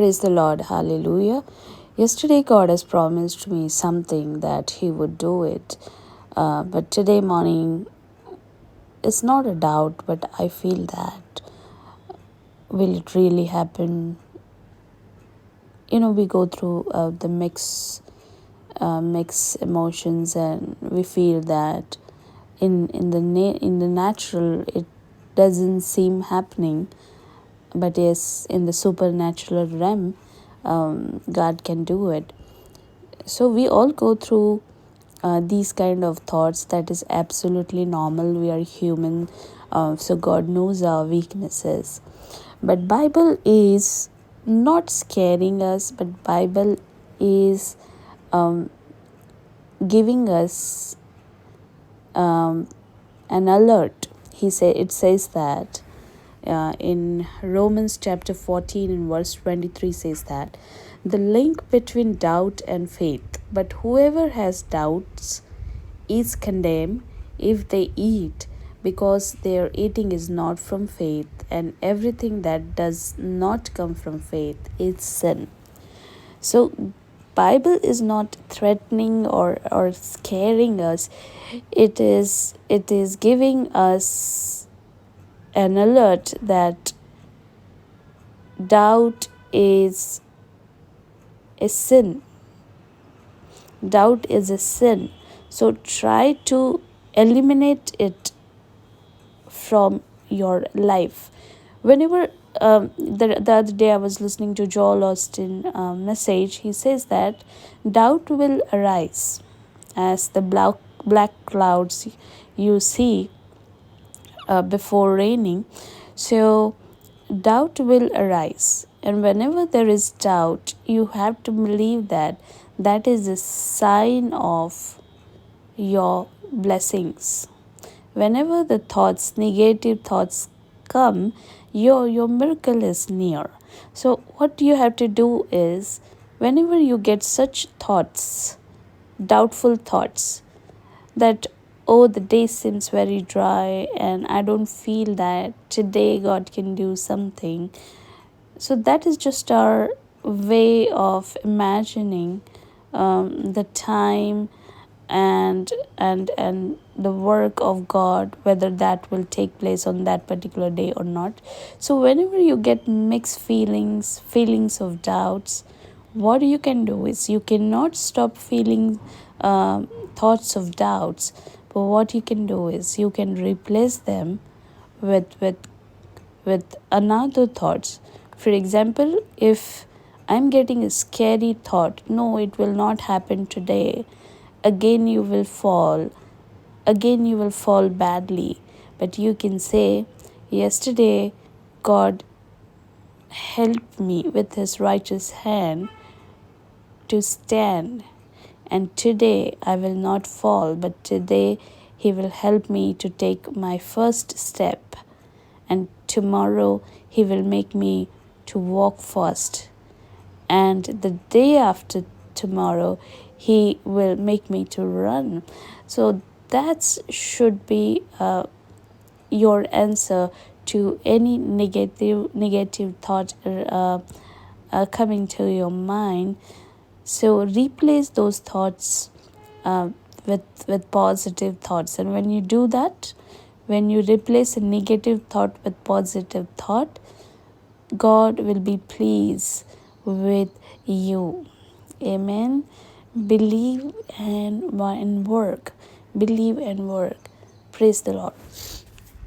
Praise the Lord. Hallelujah. Yesterday, God has promised me something that He would do it. But today morning, it's not a doubt, but I feel that will it really happen? We go through the mix emotions, and we feel that in the natural it doesn't seem happening, but yes, in the supernatural realm, God can do it. So we all go through these kind of thoughts. That is absolutely normal. We are human, so God knows our weaknesses. But Bible is not scaring us, but Bible is giving us an alert. It says that in Romans chapter 14 and verse 23 says that the link between doubt and faith. But whoever has doubts is condemned if they eat, because their eating is not from faith, and everything that does not come from faith is sin. So Bible is not threatening or scaring us. It is giving us an alert that doubt is a sin. Doubt is a sin. So try to eliminate it from your life. Whenever the other day I was listening to Joel Austin message, he says that doubt will arise as the black clouds you see before raining. So doubt will arise, and whenever there is doubt, you have to believe that that is a sign of your blessings. Whenever the negative thoughts come, your miracle is near. So what you have to do is, whenever you get such thoughts, doubtful thoughts, that oh, the day seems very dry and I don't feel that today God can do something. So that is just our way of imagining the time and the work of God, whether that will take place on that particular day or not. So whenever you get mixed feelings of doubts, what you can do is, you cannot stop feeling thoughts of doubts, but what you can do is, you can replace them with another thoughts. For example, if I'm getting a scary thought, no, it will not happen today, again you will fall, badly. But you can say, yesterday God helped me with his righteous hand to stand, and today I will not fall, but today he will help me to take my first step, and tomorrow he will make me to walk fast, and the day after tomorrow he will make me to run. So that should be your answer to any negative thought coming to your mind. So replace those thoughts with positive thoughts, and when you do that, when you replace a negative thought with positive thought, God will be pleased with you. Amen. Believe and work. Believe and work. Praise the Lord.